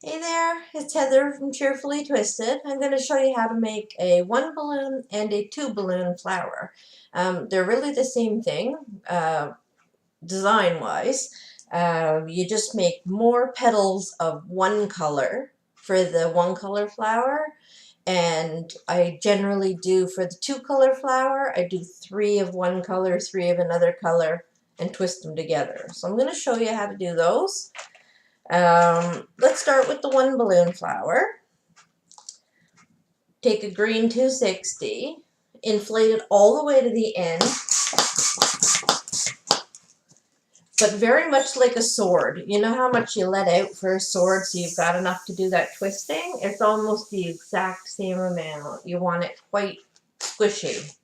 Hey there, it's Heather from Cheerfully Twisted. I'm going to show you how to make a 1 balloon and a 2 balloon flower. They're really the same thing, design-wise. You just make more petals of one color for the 1 color flower, and I generally do for the 2 color flower, I do 3 of one color, 3 of another color, and twist them together. So I'm going to show you how to do those. Let's start with the 1 balloon flower. Take a green 260, inflate it all the way to the end, but very much like a sword. You know how much you let out for a sword so you've got enough to do that twisting? It's almost the exact same amount. You want it quite squishy.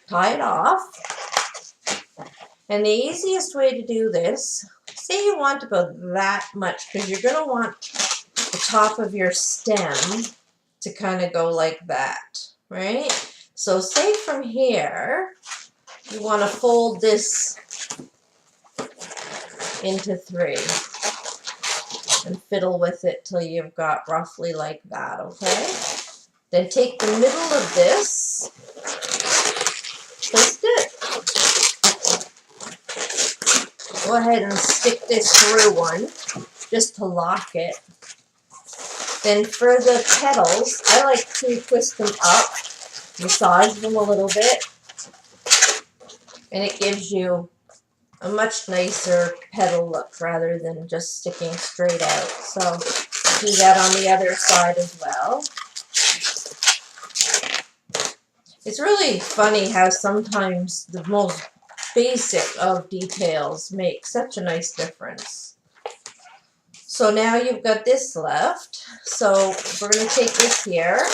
Tie it off. And the easiest way to do this, say you want about that much, because you're going to want the top of your stem to kind of go like that, right? So say from here, you want to fold this into 3 and fiddle with it till you've got roughly like that, okay? Then take the middle of this, twist it. Go ahead and stick this through one just to lock it. Then for the petals, I like to twist them up, massage them a little bit, and it gives you a much nicer petal look rather than just sticking straight out. So do that on the other side as well. It's really funny how sometimes the most basic of details make such a nice difference. So now you've got this left. So we're going to take this here,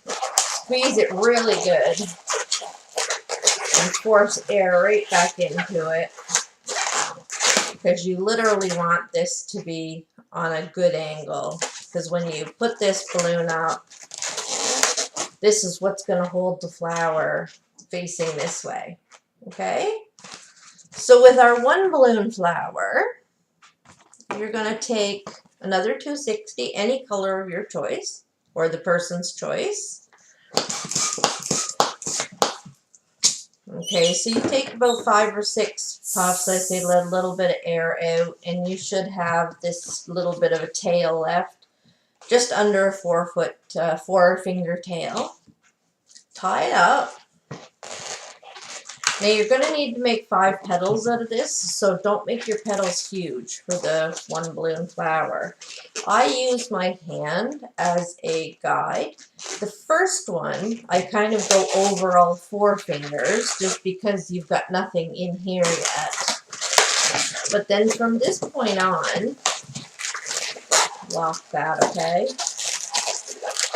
squeeze it really good, and force air right back into it, because you literally want this to be on a good angle, because when you put this balloon up, this is what's going to hold the flower facing this way, okay? So with our 1 balloon flower, you're going to take another 260, any color of your choice, or the person's choice. Okay, so you take about 5 or 6 puffs. I say let a little bit of air out, and you should have this little bit of a tail left, just under a 4-finger tail. Tie it up. Now you're going to need to make 5 petals out of this, so don't make your petals huge for the 1 balloon flower. I use my hand as a guide. The first one, I kind of go over all 4 fingers, just because you've got nothing in here yet. But then from this point on, lock that, okay?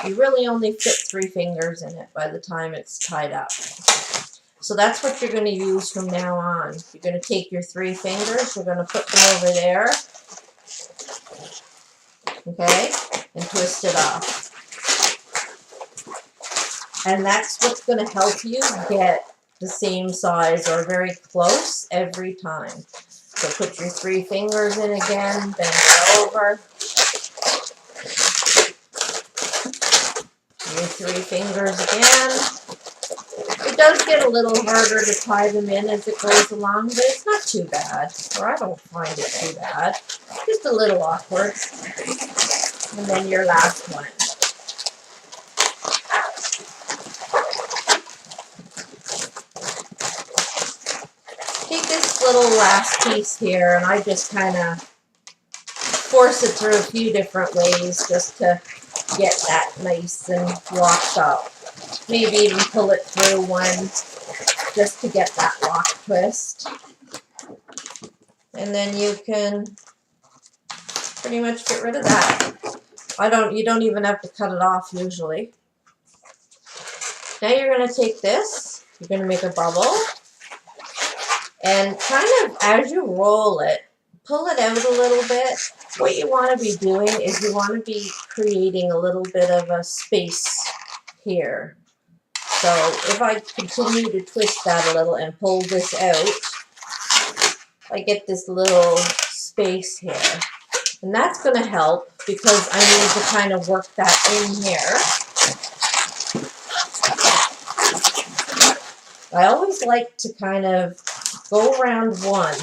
You really only fit 3 fingers in it by the time it's tied up. So that's what you're going to use from now on. You're going to take your 3 fingers, you're going to put them over there, okay, and twist it off. And that's what's going to help you get the same size or very close every time. So put your 3 fingers in again, bend it over. Your 3 fingers again. It does get a little harder to tie them in as it goes along, but it's not too bad, or I don't find it too bad. Just a little awkward. And then your last one. Take this little last piece here, and I just kind of force it through a few different ways just to get that nice and locked up. Maybe even pull it through one just to get that lock twist. And then you can pretty much get rid of that. You don't even have to cut it off usually. Now you're going to take this, you're going to make a bubble, and kind of as you roll it, pull it out a little bit. What you want to be doing is you want to be creating a little bit of a space here. So if I continue to twist that a little and pull this out, I get this little space here. And that's going to help because I need to kind of work that in here. I always like to kind of go around one,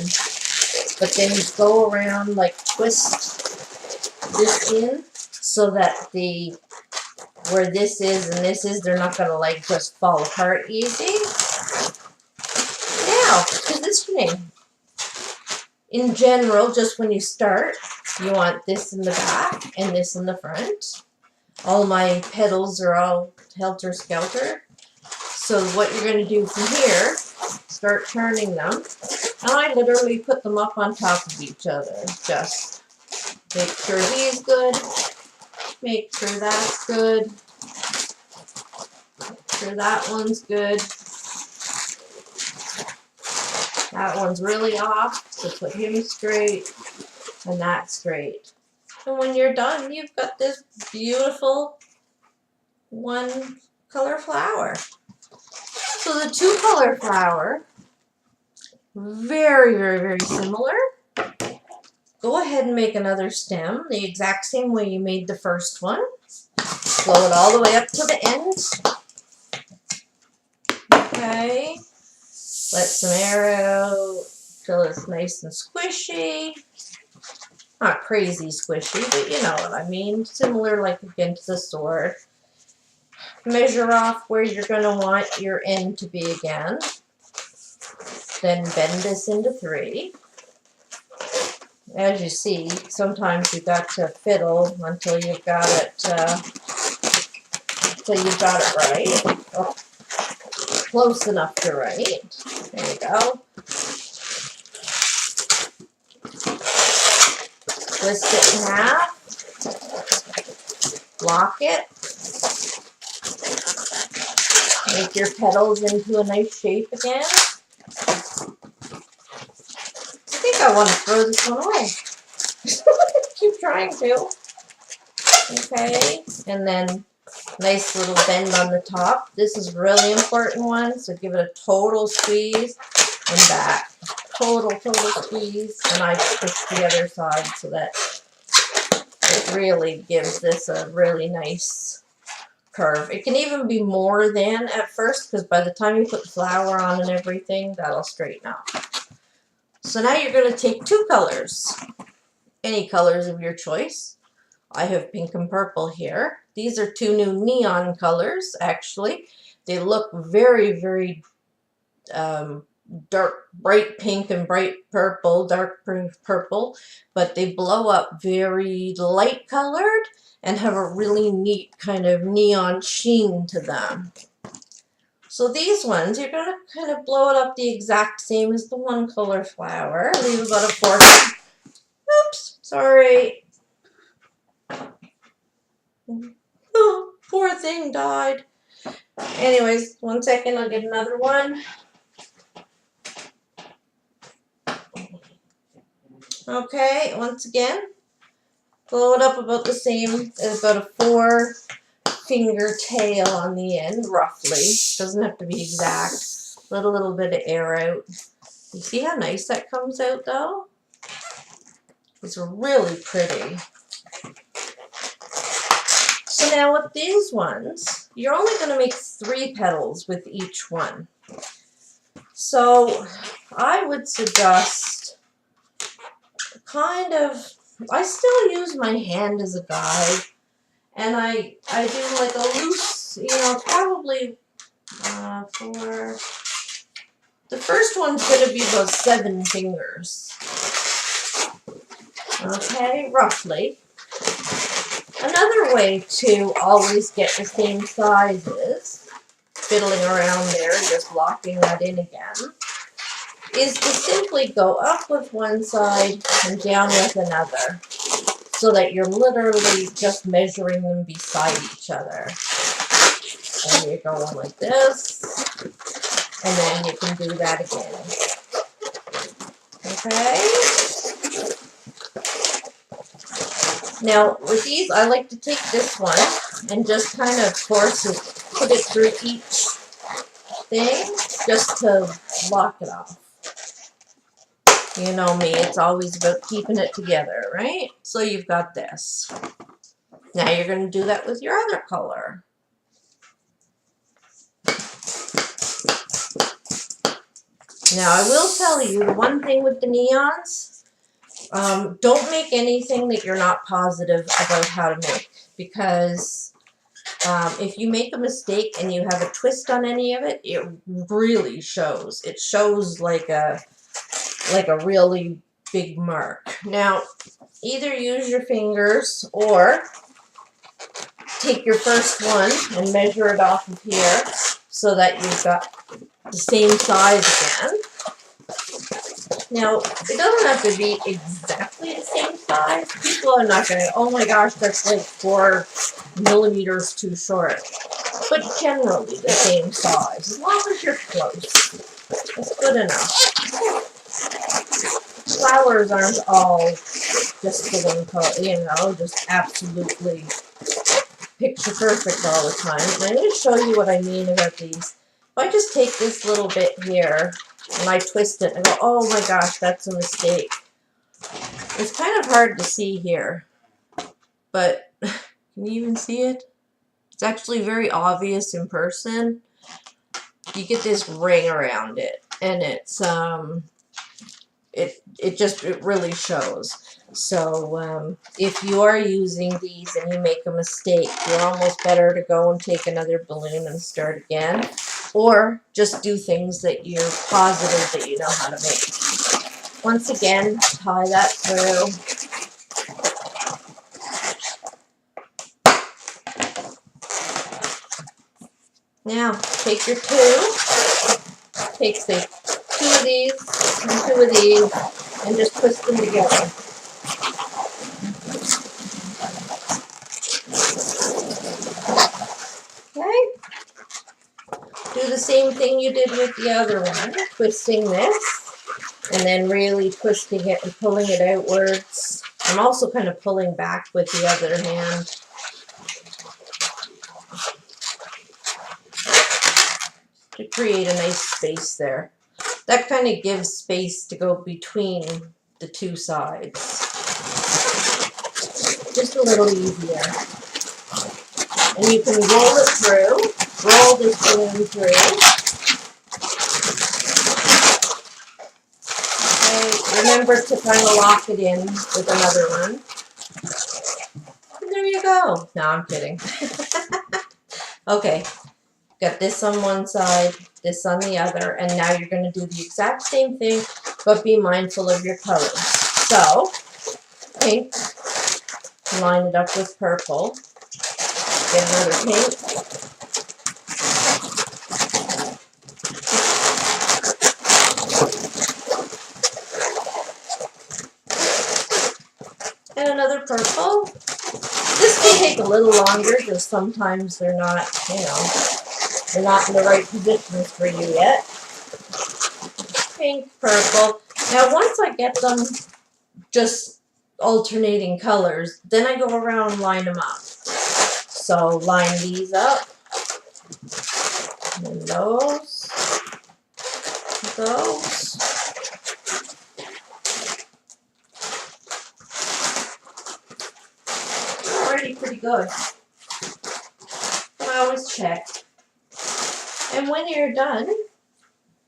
but then go around, like twist this in so that where this is and this is, they're not going to like just fall apart easy. Now, positioning. In general, just when you start, you want this in the back and this in the front. All my petals are all helter-skelter. So what you're going to do from here, start turning them. And I literally put them up on top of each other. Just make sure he's good. Make sure that's good. Make sure that one's good. That one's really off, so put him straight, and that straight. And when you're done, you've got this beautiful one color flower. So the two color flower, very, very, very similar. Go ahead and make another stem the exact same way you made the first one. Blow it all the way up to the end. Okay. Let some air out till it's nice and squishy. Not crazy squishy, but you know what I mean. Similar like again to the sword. Measure off where you're going to want your end to be again. Then bend this into 3. As you see, sometimes you've got to fiddle until you've got it, right. Oh, close enough to right. There you go. Twist it in half. Lock it. Make your petals into a nice shape again. I think I want to throw this one away. Keep trying to. Okay, and then nice little bend on the top. This is a really important one, so give it a total squeeze and back. Total squeeze, and I push the other side so that it really gives this a really nice curve. It can even be more than at first, because by the time you put the flower on and everything, that'll straighten out. So now you're going to take 2 colors, any colors of your choice. I have pink and purple here. These are 2 new neon colors, actually. They look very, very dark, bright pink and bright purple, dark purple, but they blow up very light colored and have a really neat kind of neon sheen to them. So these ones, you're going to kind of blow it up the exact same as the one color flower. Leave about a 4. Oops, sorry. Oh, poor thing died. Anyways, 1 second, I'll get another one. Okay, once again, blow it up about the same, about a 4-finger tail on the end, roughly. Doesn't have to be exact. Let a little bit of air out. You see how nice that comes out, though? It's really pretty. So now with these ones, you're only going to make 3 petals with each one. So I would suggest kind of, I still use my hand as a guide, and I do like a loose, you know, probably for the first one's going to be about 7 fingers. Okay, roughly. Another way to always get the same sizes, fiddling around there, just locking that in again, is to simply go up with one side and down with another, so that you're literally just measuring them beside each other. And you're going like this, and then you can do that again. Okay? Now, with these, I like to take this one and just kind of force it, put it through each thing, just to lock it off. You know me, it's always about keeping it together, right? So you've got this. Now you're going to do that with your other color. Now I will tell you, the one thing with the neons, don't make anything that you're not positive about how to make, because if you make a mistake and you have a twist on any of it, it really shows. It shows like a really big mark. Now, either use your fingers or take your first one and measure it off of here so that you've got the same size again. Now, it doesn't have to be exactly the same size. People are not going to, oh my gosh, that's like 4 millimeters too short. But generally the same size, as long as you're close. That's good enough. Flowers aren't all just the one color, you know, just absolutely picture perfect all the time. And I'm going to show you what I mean about these. If I just take this little bit here and I twist it and go, oh my gosh, that's a mistake. It's kind of hard to see here, but can you even see it? It's actually very obvious in person. You get this ring around it, and it's it really shows. So if you are using these and you make a mistake, you're almost better to go and take another balloon and start again, or just do things that you're positive that you know how to make. Once again, tie that through. Now, take your two, take say 2 of these and 2 of these, and just twist them together. Okay? Do the same thing you did with the other one, twisting this, and then really twisting it and pulling it outwards. I'm also kind of pulling back with the other hand. To create a nice space there. That kind of gives space to go between the 2 sides. Just a little easier. And you can roll it through. Roll this balloon through. Okay, remember to kind of lock it in with another one. And there you go. No, I'm kidding. Okay. Got this on one side, this on the other, and now you're going to do the exact same thing, but be mindful of your colors. So, pink, line it up with purple, get another pink, and another purple. This can take a little longer because sometimes they're not, you know, they're not in the right positions for you yet. Pink, purple. Now once I get them just alternating colors, then I go around and line them up. So line these up. And those. Already pretty good. I always check. And when you're done,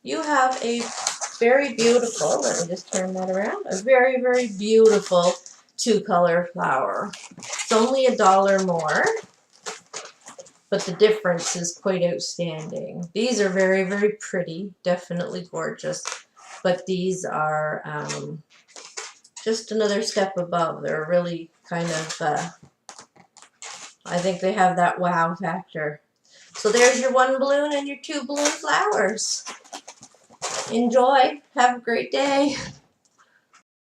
you have a very beautiful, let me just turn that around, a very, very beautiful 2-color flower. It's only $1 more, but the difference is quite outstanding. These are very, very pretty, definitely gorgeous, but these are just another step above. They're really kind of, I think they have that wow factor. So there's your 1 balloon and your 2 balloon flowers. Enjoy. Have a great day.